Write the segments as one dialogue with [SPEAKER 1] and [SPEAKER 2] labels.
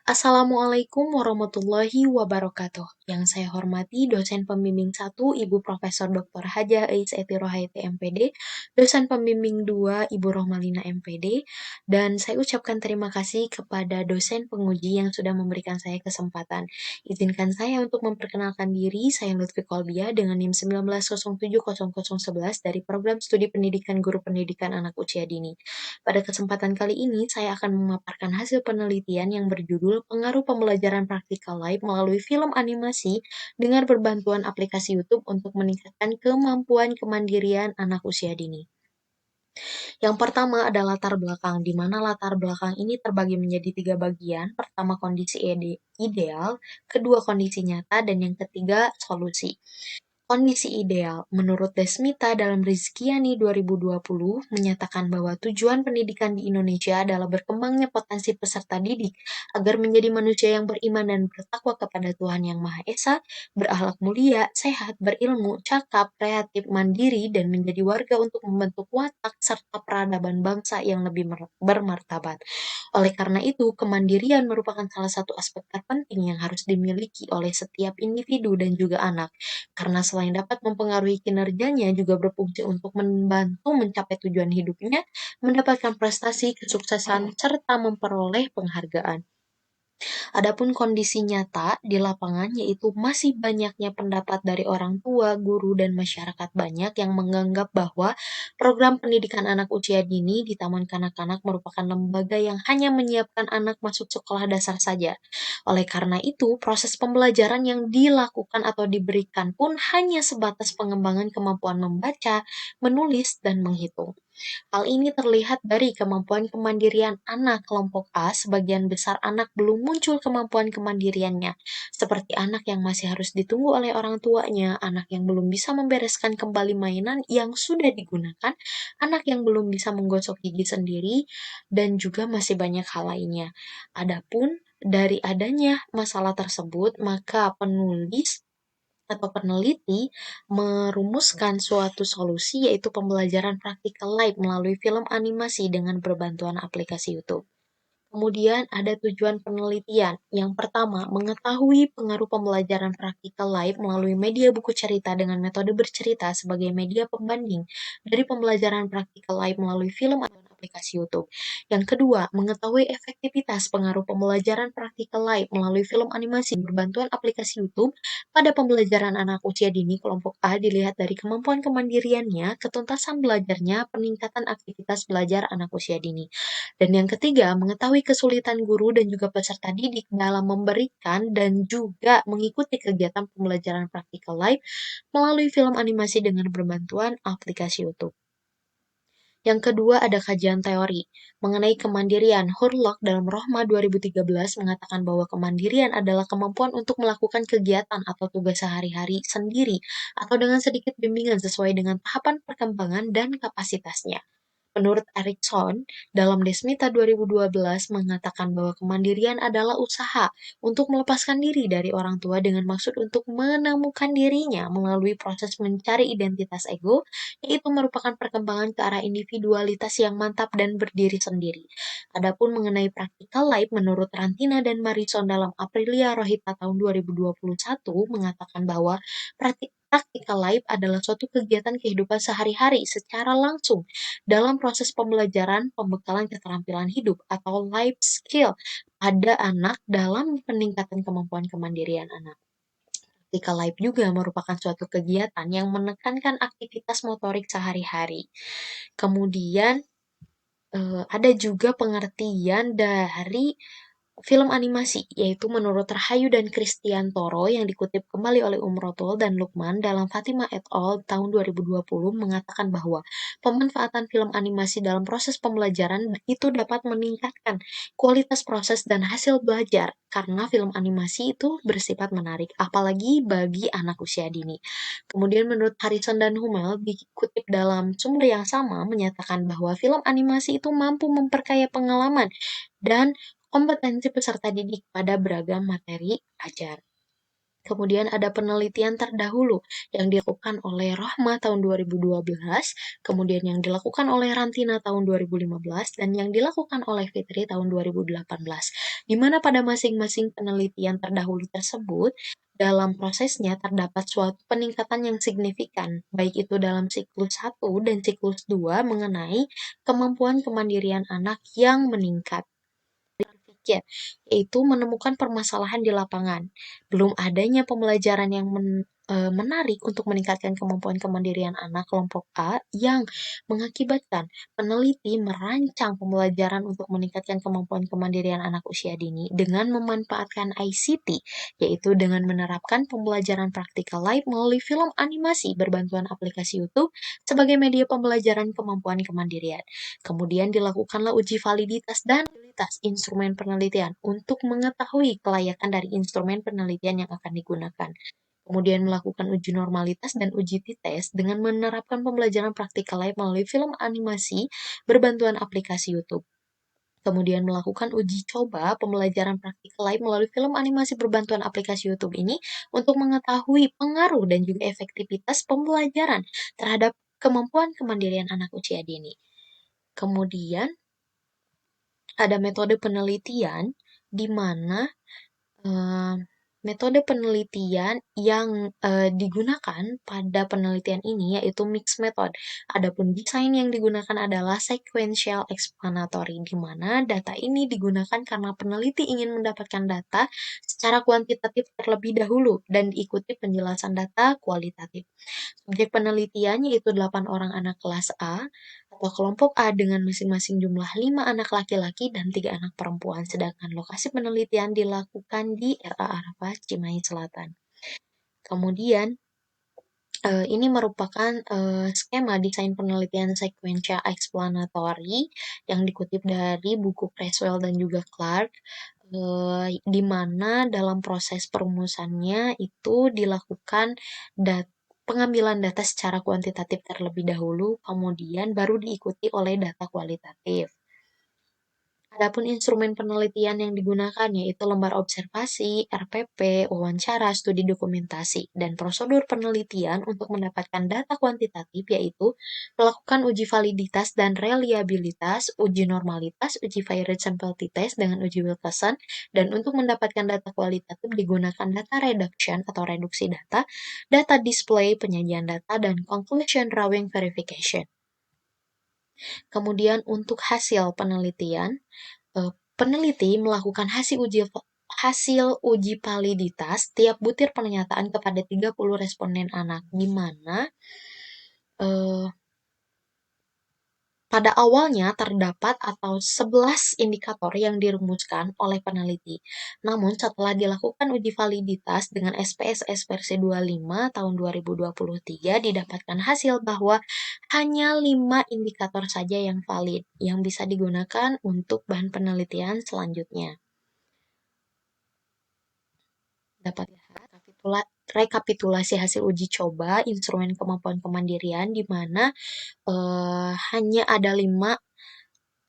[SPEAKER 1] Assalamualaikum warahmatullahi wabarakatuh. Yang saya hormati dosen pembimbing 1 Ibu Profesor Dr. Hajah Ais Eti Rohaiti MPD, dosen pembimbing 2 Ibu Rohmalina MPD, dan saya ucapkan terima kasih kepada dosen penguji yang sudah memberikan saya kesempatan. Izinkan saya untuk memperkenalkan diri, saya Lutfi Kolbia dengan NIM 19070011 dari Program Studi Pendidikan Guru Pendidikan Anak Usia Dini. Pada kesempatan kali ini, saya akan memaparkan hasil penelitian yang berjudul Pengaruh Pembelajaran Praktikal Live melalui Film Animasi dengan berbantuan aplikasi YouTube untuk meningkatkan kemampuan kemandirian anak usia dini. Yang pertama adalah latar belakang, di mana latar belakang ini terbagi menjadi 3 bagian. Pertama, kondisi ideal, kedua, kondisi nyata, dan yang ketiga, solusi. Kondisi ideal, menurut Desmita dalam Rizkiani 2020, menyatakan bahwa tujuan pendidikan di Indonesia adalah berkembangnya potensi peserta didik agar menjadi manusia yang beriman dan bertakwa kepada Tuhan Yang Maha Esa, berakhlak mulia, sehat, berilmu, cakap, kreatif, mandiri, dan menjadi warga untuk membentuk watak serta peradaban bangsa yang lebih bermartabat. Oleh karena itu, kemandirian merupakan salah satu aspek terpenting yang harus dimiliki oleh setiap individu dan juga anak, karena selain dapat mempengaruhi kinerjanya, juga berfungsi untuk membantu mencapai tujuan hidupnya, mendapatkan prestasi, kesuksesan, serta memperoleh penghargaan. Adapun kondisi nyata di lapangan yaitu masih banyaknya pendapat dari orang tua, guru, dan masyarakat banyak yang menganggap bahwa program pendidikan anak usia dini di Taman Kanak-kanak merupakan lembaga yang hanya menyiapkan anak masuk sekolah dasar saja. Oleh karena itu, proses pembelajaran yang dilakukan atau diberikan pun hanya sebatas pengembangan kemampuan membaca, menulis, dan menghitung. Hal ini terlihat dari kemampuan kemandirian anak kelompok A. Sebagian besar anak belum muncul kemampuan kemandiriannya, seperti anak yang masih harus ditunggu oleh orang tuanya, anak yang belum bisa membereskan kembali mainan yang sudah digunakan, anak yang belum bisa menggosok gigi sendiri, dan juga masih banyak hal lainnya. Adapun dari adanya masalah tersebut, maka penulis atau peneliti merumuskan suatu solusi yaitu pembelajaran praktikal live melalui film animasi dengan berbantuan aplikasi YouTube. Kemudian ada tujuan penelitian. Yang pertama, mengetahui pengaruh pembelajaran praktikal live melalui media buku cerita dengan metode bercerita sebagai media pembanding dari pembelajaran praktikal live melalui film atau aplikasi YouTube. Yang kedua, mengetahui efektivitas pengaruh pembelajaran praktikal live melalui film animasi berbantuan aplikasi YouTube pada pembelajaran anak usia dini kelompok A dilihat dari kemampuan kemandiriannya, ketuntasan belajarnya, peningkatan aktivitas belajar anak usia dini. Dan yang ketiga, mengetahui kesulitan guru dan juga peserta didik dalam memberikan dan juga mengikuti kegiatan pembelajaran praktikal live melalui film animasi dengan berbantuan aplikasi YouTube. Yang kedua ada kajian teori mengenai kemandirian. Hurlock dalam Rohma 2013 mengatakan bahwa kemandirian adalah kemampuan untuk melakukan kegiatan atau tugas sehari-hari sendiri atau dengan sedikit bimbingan sesuai dengan tahapan perkembangan dan kapasitasnya. Menurut Erikson, dalam Desmita 2012 mengatakan bahwa kemandirian adalah usaha untuk melepaskan diri dari orang tua dengan maksud untuk menemukan dirinya melalui proses mencari identitas ego, yaitu merupakan perkembangan ke arah individualitas yang mantap dan berdiri sendiri. Adapun mengenai praktikal life, menurut Rantina dan Marison dalam Aprilia Rohita tahun 2021 mengatakan bahwa Practical life adalah suatu kegiatan kehidupan sehari-hari secara langsung dalam proses pembelajaran pembekalan keterampilan hidup atau life skill pada anak dalam peningkatan kemampuan kemandirian anak. Practical life juga merupakan suatu kegiatan yang menekankan aktivitas motorik sehari-hari. Kemudian ada juga pengertian dari film animasi, yaitu menurut Rahayu dan Christian Toro yang dikutip kembali oleh Umrotul dan Lukman dalam Fatima et al. Tahun 2020 mengatakan bahwa pemanfaatan film animasi dalam proses pembelajaran itu dapat meningkatkan kualitas proses dan hasil belajar karena film animasi itu bersifat menarik, apalagi bagi anak usia dini. Kemudian menurut Harrison dan Hummel dikutip dalam sumber yang sama menyatakan bahwa film animasi itu mampu memperkaya pengalaman dan kompetensi peserta didik pada beragam materi ajar. Kemudian ada penelitian terdahulu yang dilakukan oleh Rohma tahun 2012, kemudian yang dilakukan oleh Rantina tahun 2015, dan yang dilakukan oleh Fitri tahun 2018. di mana pada masing-masing penelitian terdahulu tersebut, dalam prosesnya terdapat suatu peningkatan yang signifikan, baik itu dalam siklus 1 dan siklus 2 mengenai kemampuan kemandirian anak yang meningkat. Berpikir, yaitu menemukan permasalahan di lapangan. Belum adanya pembelajaran yang menarik untuk meningkatkan kemampuan kemandirian anak kelompok A yang mengakibatkan peneliti merancang pembelajaran untuk meningkatkan kemampuan kemandirian anak usia dini dengan memanfaatkan ICT, yaitu dengan menerapkan pembelajaran praktikal live melalui film animasi berbantuan aplikasi YouTube sebagai media pembelajaran kemampuan kemandirian. Kemudian dilakukanlah uji validitas dan reliabilitas instrumen penelitian untuk mengetahui kelayakan dari instrumen penelitian yang akan digunakan. Kemudian melakukan uji normalitas dan uji t-test dengan menerapkan pembelajaran praktikal live melalui film animasi berbantuan aplikasi YouTube. Kemudian melakukan uji coba pembelajaran praktikal live melalui film animasi berbantuan aplikasi YouTube ini untuk mengetahui pengaruh dan juga efektivitas pembelajaran terhadap kemampuan kemandirian anak usia dini. Kemudian ada metode penelitian di mana metode penelitian yang digunakan pada penelitian ini yaitu mixed method. Adapun desain yang digunakan adalah sequential explanatory, di mana data ini digunakan karena peneliti ingin mendapatkan data secara kuantitatif terlebih dahulu dan diikuti penjelasan data kualitatif. Subjek penelitian yaitu 8 orang anak kelas A atau kelompok A dengan masing-masing jumlah 5 anak laki-laki dan 3 anak perempuan, sedangkan lokasi penelitian dilakukan di RA Arafah, Cimahi Selatan. Kemudian, ini merupakan skema desain penelitian sequential explanatory yang dikutip dari buku Creswell dan juga Clark, di mana dalam proses perumusannya itu dilakukan pengambilan data secara kuantitatif terlebih dahulu, kemudian baru diikuti oleh data kualitatif. Adapun instrumen penelitian yang digunakan yaitu lembar observasi, RPP, wawancara, studi dokumentasi, dan prosedur penelitian untuk mendapatkan data kuantitatif yaitu melakukan uji validitas dan reliabilitas, uji normalitas, uji varied sample t-test dengan uji Wilkerson, dan untuk mendapatkan data kualitatif digunakan data reduction atau reduksi data display, penyajian data, dan conclusion drawing verification. Kemudian untuk hasil penelitian, peneliti melakukan hasil uji validitas tiap butir pernyataan kepada 30 responden anak, di mana pada awalnya terdapat atau 11 indikator yang dirumuskan oleh peneliti. Namun setelah dilakukan uji validitas dengan SPSS versi 25 tahun 2023 didapatkan hasil bahwa hanya 5 indikator saja yang valid yang bisa digunakan untuk bahan penelitian selanjutnya. Dapat rekapitulasi hasil uji coba instrumen kemampuan kemandirian di mana hanya ada 5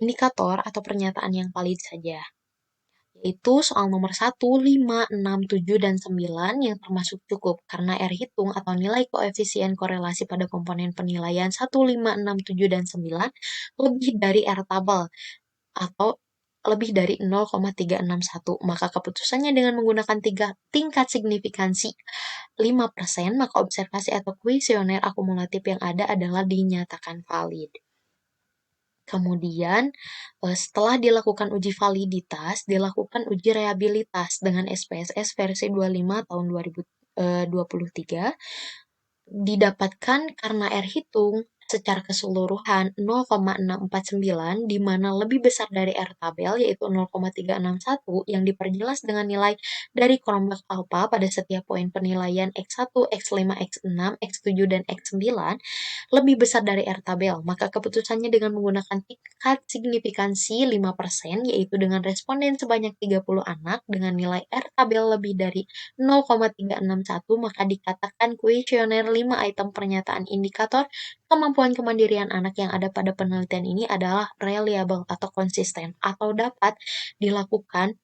[SPEAKER 1] indikator atau pernyataan yang valid saja, yaitu soal nomor 1, 5, 6, 7, dan 9 yang termasuk cukup karena R hitung atau nilai koefisien korelasi pada komponen penilaian 1, 5, 6, 7, dan 9 lebih dari R tabel atau lebih dari 0,361, maka keputusannya dengan menggunakan tingkat signifikansi 5%, maka observasi atau kuesioner akumulatif yang ada adalah dinyatakan valid. Kemudian, setelah dilakukan uji validitas, dilakukan uji reliabilitas dengan SPSS versi 25 tahun 2023, didapatkan karena R hitung secara keseluruhan 0,649, di mana lebih besar dari R tabel yaitu 0,361 yang diperjelas dengan nilai dari kelompok alfa pada setiap poin penilaian X1, X5, X6, X7, dan X9 lebih besar dari R tabel, maka keputusannya dengan menggunakan tingkat signifikansi 5%, yaitu dengan responden sebanyak 30 anak dengan nilai R tabel lebih dari 0,361, maka dikatakan kuesioner 5 item pernyataan indikator kemampuan kemandirian anak yang ada pada penelitian ini adalah reliable atau konsisten atau dapat dilakukan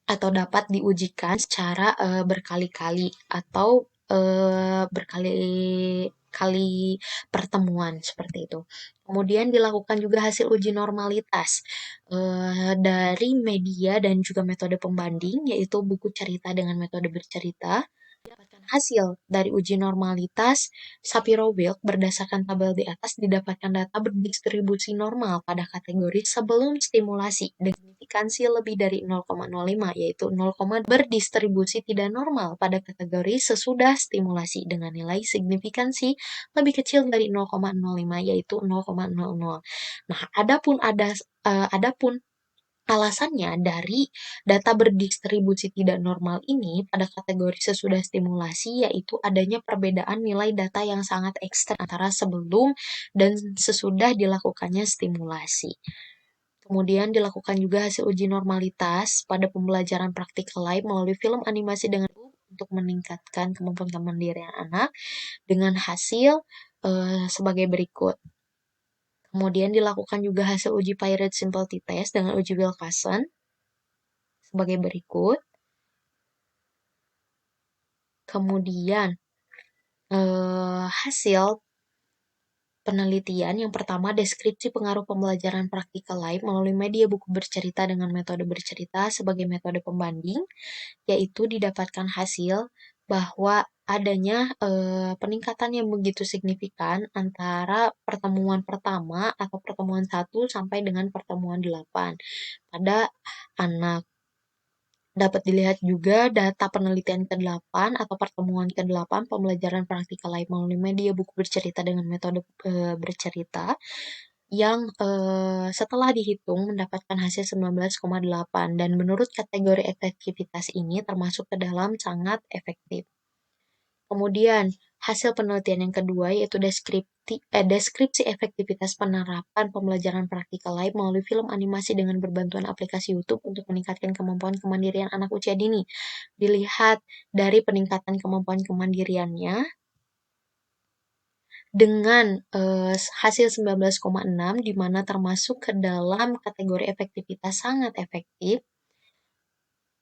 [SPEAKER 1] atau dapat diujikan secara berkali-kali atau berkali kali pertemuan seperti itu. Kemudian dilakukan juga hasil uji normalitas dari media dan juga metode pembanding, yaitu buku cerita dengan metode bercerita. Hasil dari uji normalitas Shapiro-Wilk berdasarkan tabel di atas didapatkan data berdistribusi normal pada kategori sebelum stimulasi dengan signifikansi lebih dari 0,05 yaitu 0, berdistribusi tidak normal pada kategori sesudah stimulasi dengan nilai signifikansi lebih kecil dari 0,05 yaitu 0,00. Nah, adapun alasannya dari data berdistribusi tidak normal ini pada kategori sesudah stimulasi yaitu adanya perbedaan nilai data yang sangat ekstrem antara sebelum dan sesudah dilakukannya stimulasi. Kemudian dilakukan juga hasil uji normalitas pada pembelajaran praktikal live melalui film animasi dengan untuk meningkatkan kemampuan kemandirian anak dengan hasil sebagai berikut. Kemudian dilakukan juga hasil uji Pirate Simplicity Test dengan uji Wilkerson sebagai berikut. Kemudian hasil penelitian yang pertama, deskripsi pengaruh pembelajaran praktikal live melalui media buku bercerita dengan metode bercerita sebagai metode pembanding, yaitu didapatkan hasil bahwa adanya peningkatan yang begitu signifikan antara pertemuan pertama atau pertemuan 1 sampai dengan pertemuan 8 pada anak. Dapat dilihat juga data penelitian ke-8 atau pertemuan ke-8 pembelajaran praktikal live melalui media buku bercerita dengan metode bercerita yang setelah dihitung mendapatkan hasil 19,8 dan menurut kategori efektivitas ini termasuk ke dalam sangat efektif. Kemudian, hasil penelitian yang kedua yaitu deskripsi efektivitas penerapan pembelajaran praktikal live melalui film animasi dengan berbantuan aplikasi YouTube untuk meningkatkan kemampuan kemandirian anak usia dini. Dilihat dari peningkatan kemampuan kemandiriannya dengan hasil 19,6 di mana termasuk ke dalam kategori efektivitas sangat efektif.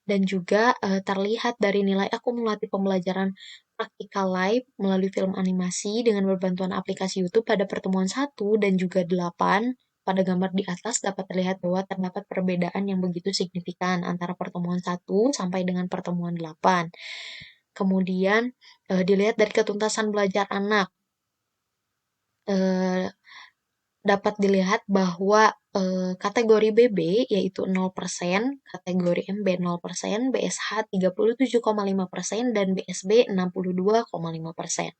[SPEAKER 1] Dan juga terlihat dari nilai akumulatif pembelajaran praktikal live melalui film animasi dengan berbantuan aplikasi YouTube pada pertemuan 1 dan juga 8. Pada gambar di atas dapat terlihat bahwa terdapat perbedaan yang begitu signifikan antara pertemuan 1 sampai dengan pertemuan 8. Kemudian dilihat dari ketuntasan belajar anak. Dapat dilihat bahwa kategori BB yaitu 0%, kategori MB 0%, BSH 37,5%, dan BSB 62,5%.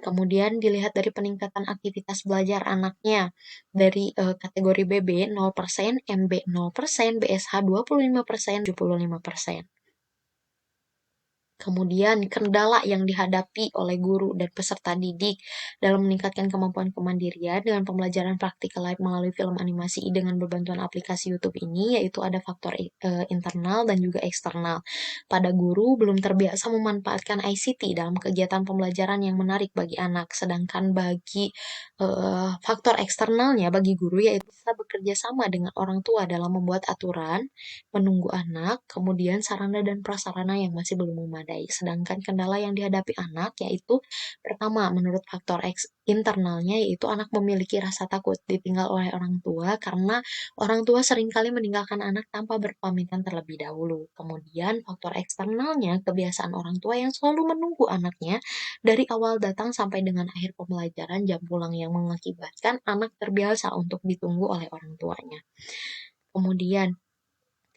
[SPEAKER 1] Kemudian dilihat dari peningkatan aktivitas belajar anaknya dari kategori BB 0%, MB 0%, BSH 25%, 75%. Kemudian, kendala yang dihadapi oleh guru dan peserta didik dalam meningkatkan kemampuan kemandirian dengan pembelajaran praktikal live melalui film animasi dengan berbantuan aplikasi YouTube ini, yaitu ada faktor internal dan juga eksternal. Pada guru belum terbiasa memanfaatkan ICT dalam kegiatan pembelajaran yang menarik bagi anak, sedangkan bagi faktor eksternalnya bagi guru yaitu bisa bekerja sama dengan orang tua dalam membuat aturan, menunggu anak, kemudian sarana dan prasarana yang masih belum memadai. Sedangkan kendala yang dihadapi anak yaitu pertama, menurut faktor internalnya yaitu anak memiliki rasa takut ditinggal oleh orang tua karena orang tua seringkali meninggalkan anak tanpa berpamitan terlebih dahulu. Kemudian faktor eksternalnya kebiasaan orang tua yang selalu menunggu anaknya dari awal datang sampai dengan akhir pembelajaran jam pulang yang mengakibatkan anak terbiasa untuk ditunggu oleh orang tuanya. Kemudian,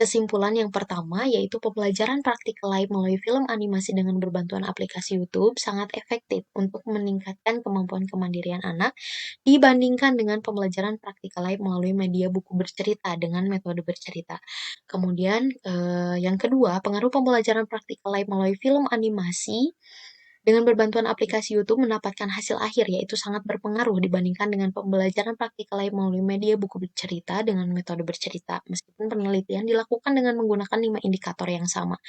[SPEAKER 1] kesimpulan yang pertama yaitu pembelajaran praktikal live melalui film animasi dengan berbantuan aplikasi YouTube sangat efektif untuk meningkatkan kemampuan kemandirian anak dibandingkan dengan pembelajaran praktikal live melalui media buku bercerita dengan metode bercerita. Kemudian yang kedua, pengaruh pembelajaran praktikal live melalui film animasi dengan berbantuan aplikasi YouTube mendapatkan hasil akhir yaitu sangat berpengaruh dibandingkan dengan pembelajaran praktikal lain melalui media buku bercerita dengan metode bercerita, meskipun penelitian dilakukan dengan menggunakan 5 indikator yang sama.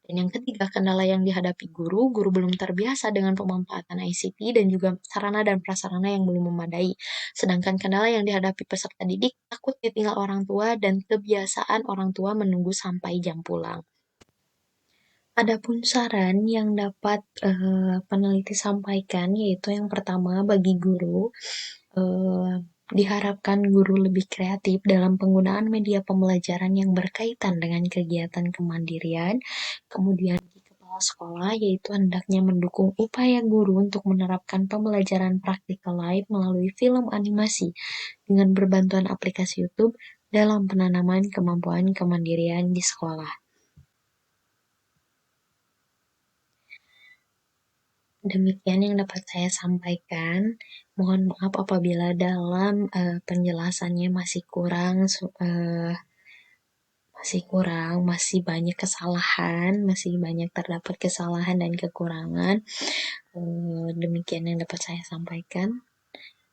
[SPEAKER 1] Dan yang ketiga, kendala yang dihadapi guru belum terbiasa dengan pemanfaatan ICT dan juga sarana dan prasarana yang belum memadai. Sedangkan kendala yang dihadapi peserta didik takut ditinggal orang tua dan kebiasaan orang tua menunggu sampai jam pulang. Adapun saran yang dapat peneliti sampaikan, yaitu yang pertama bagi guru, eh, diharapkan guru lebih kreatif dalam penggunaan media pembelajaran yang berkaitan dengan kegiatan kemandirian. Kemudian bagi kepala sekolah, yaitu hendaknya mendukung upaya guru untuk menerapkan pembelajaran praktikal lain melalui film animasi dengan berbantuan aplikasi YouTube dalam penanaman kemampuan kemandirian di sekolah. Demikian yang dapat saya sampaikan. Mohon maaf apabila dalam penjelasannya masih banyak kesalahan, masih banyak terdapat kesalahan dan kekurangan. Demikian yang dapat saya sampaikan.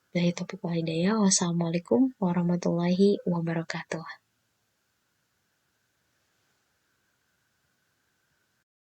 [SPEAKER 1] Dari topik Walhidayah, wassalamualaikum warahmatullahi wabarakatuh.